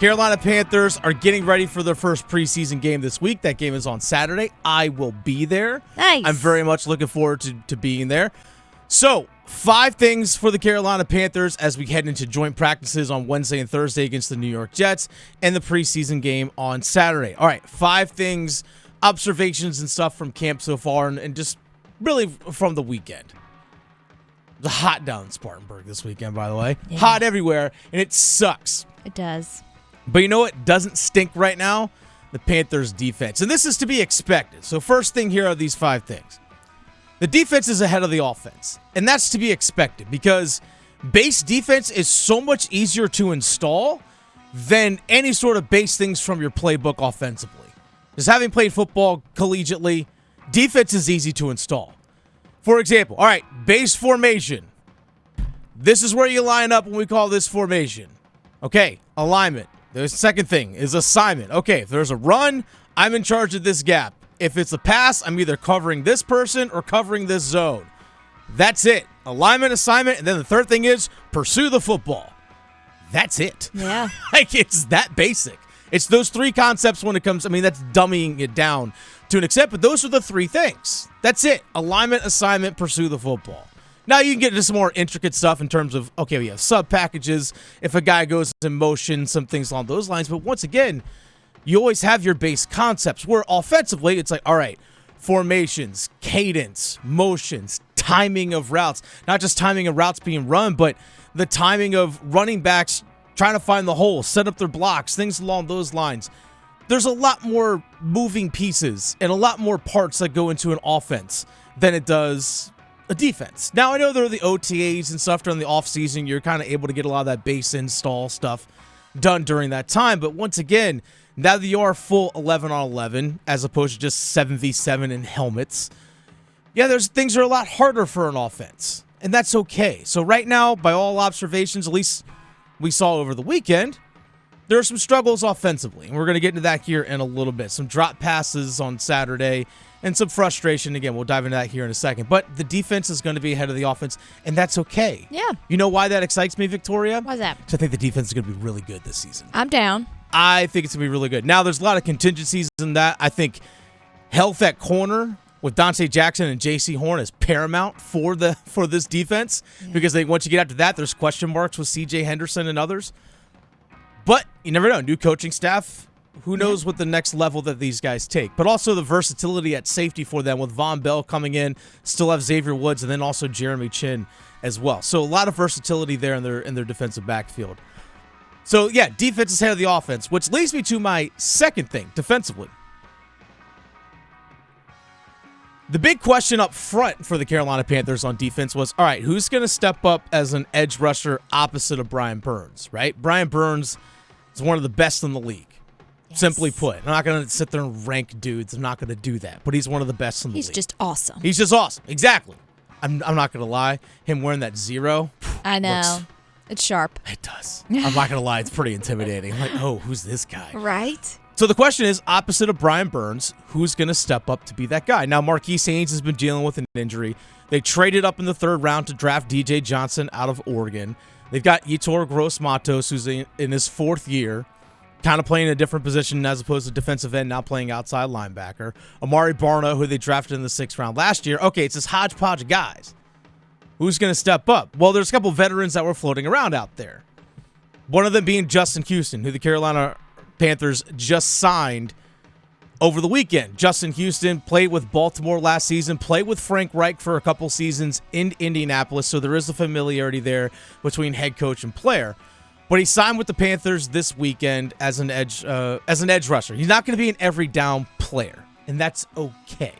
Carolina Panthers are getting ready for their first preseason game this week. That game is on Saturday. I will be there. Nice. I'm very much looking forward to being there. So, 5 things for the Carolina Panthers as we head into joint practices on Wednesday and Thursday against the New York Jets and the preseason game on Saturday. All right, 5 things, observations and stuff from camp so far and just really from the weekend. It's hot down in Spartanburg this weekend, by the way. Yeah. Hot everywhere, and it sucks. It does. But you know what doesn't stink right now? The Panthers' defense. And this is to be expected. So first thing here are these 5 things. The defense is ahead of the offense. And that's to be expected because base defense is so much easier to install than any sort of base things from your playbook offensively. Just having played football collegiately, defense is easy to install. For example, all right, base formation. This is where you line up when we call this formation. Okay, alignment. The second thing is assignment. Okay, if there's a run, I'm in charge of this gap. If it's a pass, I'm either covering this person or covering this zone. That's it. Alignment, assignment, and then the third thing is pursue the football. That's it. Yeah. Like, it's that basic. It's those 3 concepts when it comes, that's dumbing it down to an extent, but those are the 3 things. That's it. Alignment, assignment, pursue the football. Now you can get into some more intricate stuff in terms of, okay, we have sub-packages, if a guy goes in motion, some things along those lines. But once again, you always have your base concepts where offensively it's like, all right, formations, cadence, motions, timing of routes. Not just timing of routes being run, but the timing of running backs trying to find the hole, set up their blocks, things along those lines. There's a lot more moving pieces and a lot more parts that go into an offense than it does a defense. Now, I know there are the OTAs and stuff during the offseason. You're kind of able to get a lot of that base install stuff done during that time. But once again, now that you are full 11 on 11 as opposed to just 7v7 in helmets, yeah, there's things are a lot harder for an offense. And that's okay. So right now, by all observations, at least we saw over the weekend, there are some struggles offensively. And we're going to get into that here in a little bit. Some drop passes on Saturday and some frustration. Again, we'll dive into that here in a second. But the defense is going to be ahead of the offense, and that's okay. Yeah. You know why that excites me, Victoria? Why's that? Because I think the defense is going to be really good this season. I'm down. I think it's going to be really good. Now, there's a lot of contingencies in that. I think health at corner with Dante Jackson and J.C. Horn is paramount for this defense because once you get after that, there's question marks with C.J. Henderson and others. But you never know. New coaching staff. Who knows what the next level that these guys take. But also the versatility at safety for them with Von Bell coming in, still have Xavier Woods, and then also Jeremy Chin as well. So a lot of versatility there in their defensive backfield. So, yeah, defense is ahead of the offense, which leads me to my second thing, defensively. The big question up front for the Carolina Panthers on defense was, all right, who's going to step up as an edge rusher opposite of Brian Burns, right? Brian Burns is one of the best in the league. Yes. Simply put. I'm not going to sit there and rank dudes. I'm not going to do that. But he's one of the best in the league. He's just awesome. He's just awesome. Exactly. I'm not going to lie. Him wearing that 0. I know. It's sharp. It does. I'm not going to lie. It's pretty intimidating. I'm like, oh, who's this guy? Right. So the question is, opposite of Brian Burns, who's going to step up to be that guy? Now, Marquise Haynes has been dealing with an injury. They traded up in the 3rd round to draft DJ Johnson out of Oregon. They've got Yetur Gross-Matos, who's in his 4th year, kind of playing a different position as opposed to defensive end, now playing outside linebacker. Amari Barna, who they drafted in the 6th round last year. Okay, it's this hodgepodge of guys. Who's going to step up? Well, there's a couple veterans that were floating around out there. One of them being Justin Houston, who the Carolina Panthers just signed over the weekend. Justin Houston played with Baltimore last season, played with Frank Reich for a couple seasons in Indianapolis, so there is a familiarity there between head coach and player. But he signed with the Panthers this weekend as an edge rusher. He's not going to be an every down player, and that's okay.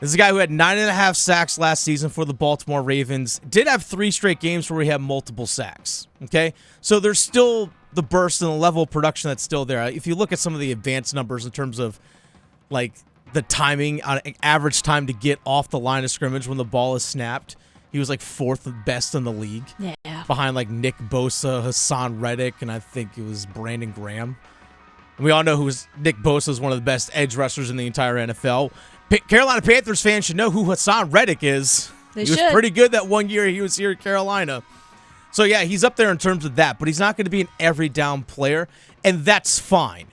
This is a guy who had 9.5 sacks last season for the Baltimore Ravens. Did have 3 straight games where he had multiple sacks. Okay? So there's still the burst and the level of production that's still there. If you look at some of the advanced numbers in terms of like the timing, on average time to get off the line of scrimmage when the ball is snapped, he was like 4th best in the league. Yeah. Behind like Nick Bosa, Hassan Reddick, and I think it was Brandon Graham. And we all know Nick Bosa is one of the best edge rushers in the entire NFL. Carolina Panthers fans should know who Hassan Reddick is. He was pretty good that one year he was here at Carolina. So, yeah, he's up there in terms of that, but he's not going to be an every down player, and that's fine.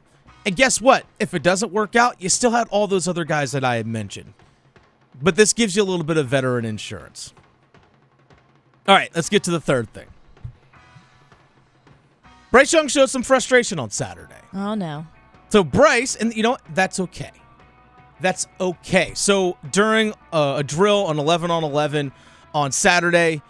And guess what? If it doesn't work out, you still had all those other guys that I had mentioned. But this gives you a little bit of veteran insurance. All right, let's get to the third thing. Bryce Young showed some frustration on Saturday. Oh, no. So Bryce, and you know what? That's okay. That's okay. So during a drill on 11-on-11 on Saturday,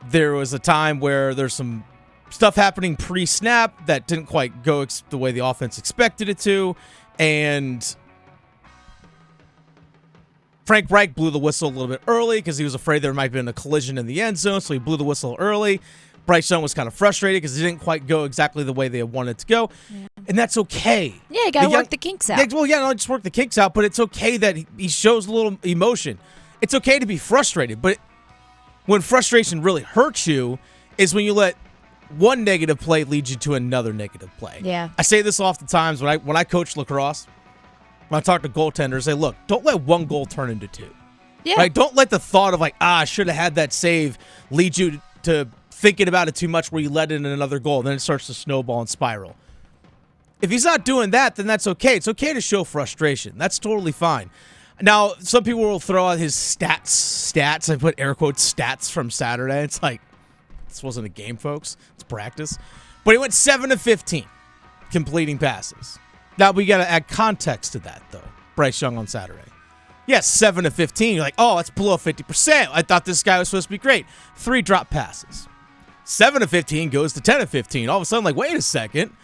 there was a time where there's some stuff happening pre-snap that didn't quite go the way the offense expected it to, and Frank Reich blew the whistle a little bit early because he was afraid there might have been a collision in the end zone, so he blew the whistle early. Bryce Young was kind of frustrated because it didn't quite go exactly the way they wanted it to go, and that's okay. Yeah, you got to work the kinks out. Not just work the kinks out, but it's okay that he shows a little emotion. It's okay to be frustrated, but when frustration really hurts you is when you let one negative play lead you to another negative play. Yeah. I say this oftentimes when I coach lacrosse, when I talk to goaltenders, I say, look, don't let one goal turn into two. Yeah. Right? Don't let the thought of I should have had that save lead you to thinking about it too much where you let in another goal. Then it starts to snowball and spiral. If he's not doing that, then that's okay. It's okay to show frustration. That's totally fine. Now, some people will throw out his stats. I put air quotes stats from Saturday. It's like, this wasn't a game, folks. It's practice. But he went 7 of 15 completing passes. Now, we got to add context to that, though. Bryce Young on Saturday. Yes, 7 of 15. You're like, oh, that's below 50%. I thought this guy was supposed to be great. 3 drop passes. 7 of 15 goes to 10 of 15. All of a sudden, like, wait a second.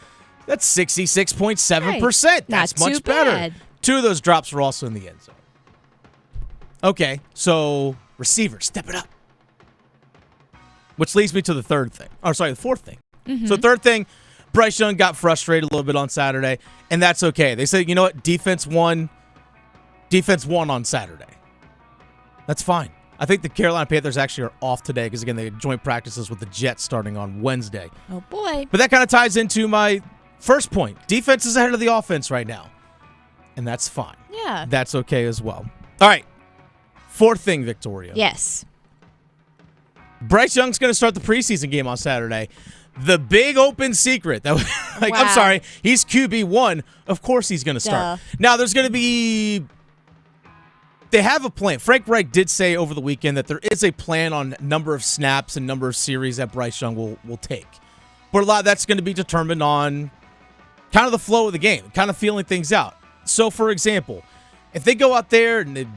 That's 66.7%. Right. That's Not much too better. bad. 2 of those drops were also in the end zone. Okay, so receiver, step it up. Which leads me to the third thing. The fourth thing. Mm-hmm. So third thing, Bryce Young got frustrated a little bit on Saturday, and that's okay. They said, you know what, defense won on Saturday. That's fine. I think the Carolina Panthers actually are off today because, again, they had joint practices with the Jets starting on Wednesday. Oh, boy. But that kind of ties into my first point. Defense is ahead of the offense right now, and that's fine. Yeah. That's okay as well. All right. Fourth thing, Victoria. Yes. Bryce Young's going to start the preseason game on Saturday. The big open secret. That Wow. I'm sorry. He's QB1. Of course he's going to start. Duh. Now, there's going to be... They have a plan. Frank Reich did say over the weekend that there is a plan on number of snaps and number of series that Bryce Young will take. But a lot of that's going to be determined on kind of the flow of the game, kind of feeling things out. So, for example, if they go out there and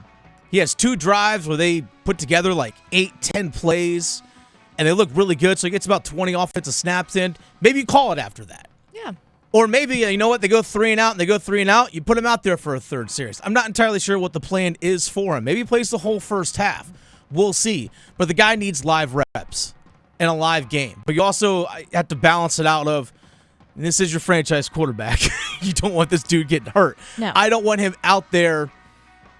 he has 2 drives where they put together like 8-10 plays and they look really good, so he gets about 20 offensive snaps in, maybe you call it after that. Yeah. Or maybe, you know what, they go 3 and out, you put him out there for a third series. I'm not entirely sure what the plan is for him. Maybe he plays the whole first half. We'll see. But the guy needs live reps and a live game. But you also have to balance it out of, and this is your franchise quarterback. You don't want this dude getting hurt. No. I don't want him out there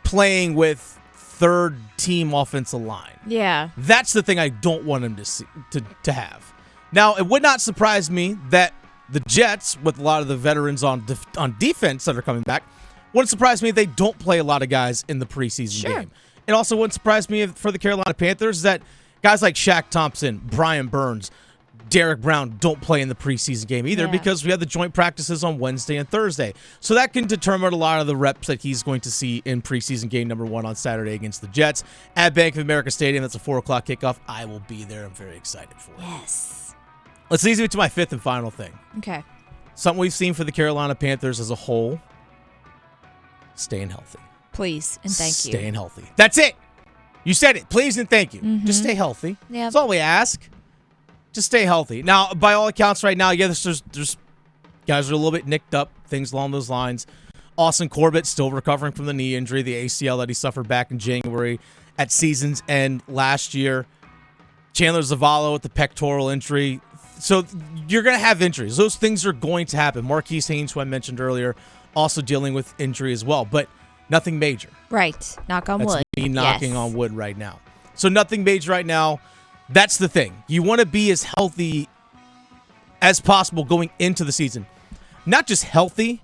playing with third-team offensive line. Yeah. That's the thing I don't want him to have. Now, it would not surprise me that the Jets, with a lot of the veterans on defense that are coming back, wouldn't surprise me if they don't play a lot of guys in the preseason game. It also wouldn't surprise me for the Carolina Panthers that guys like Shaq Thompson, Brian Burns, Derek Brown don't play in the preseason game either because we have the joint practices on Wednesday and Thursday. So that can determine a lot of the reps that he's going to see in preseason game number 1 on Saturday against the Jets at Bank of America Stadium. That's a 4 o'clock kickoff. I will be there. I'm very excited for it. Yes. Let's lead me to my fifth and final thing. Okay. Something we've seen for the Carolina Panthers as a whole, staying healthy. Please and thank you. Staying healthy. That's it. You said it. Please and thank you. Mm-hmm. Just stay healthy. Yeah. That's all we ask. Just stay healthy. Now, by all accounts right now, there's guys are a little bit nicked up, things along those lines. Austin Corbett still recovering from the knee injury, the ACL that he suffered back in January at season's end last year. Chandler Zavala with the pectoral injury. So you're going to have injuries. Those things are going to happen. Marquise Haynes, who I mentioned earlier, also dealing with injury as well, but nothing major. Right. Knock on wood. That's me knocking on wood right now. So nothing major right now. That's the thing. You want to be as healthy as possible going into the season. Not just healthy.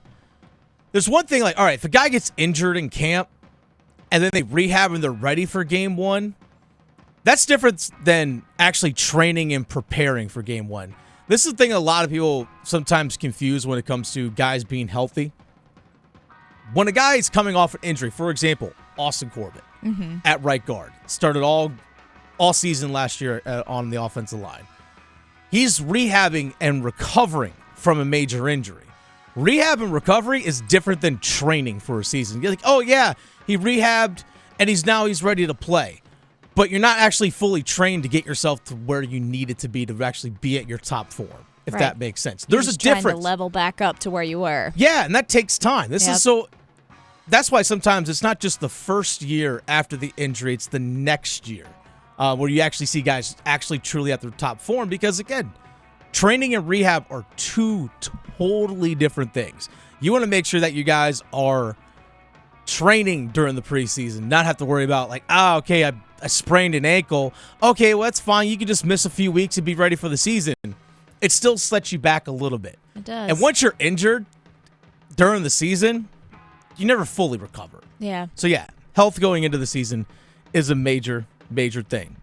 There's one thing like, all right, if a guy gets injured in camp and then they rehab and they're ready for game 1, That's different than actually training and preparing for game one. This is the thing a lot of people sometimes confuse when it comes to guys being healthy. When a guy is coming off an injury, for example, Austin Corbett at right guard, started all season last year on the offensive line. He's rehabbing and recovering from a major injury. Rehab and recovery is different than training for a season. You're like, oh yeah, he rehabbed and he's ready to play. But you're not actually fully trained to get yourself to where you need it to actually be at your top form, if that makes sense. There's a difference. Trying to level back up to where you were. Yeah, and that takes time. That's why sometimes it's not just the first year after the injury, it's the next year where you actually see guys actually truly at their top form. Because again, training and rehab are two totally different things. You want to make sure that you guys are training during the preseason, not have to worry about okay, I sprained an ankle. Okay, well, that's fine. You can just miss a few weeks and be ready for the season. It still sets you back a little bit. It does. And once you're injured during the season, you never fully recover. Yeah. So, yeah, health going into the season is a major, major thing.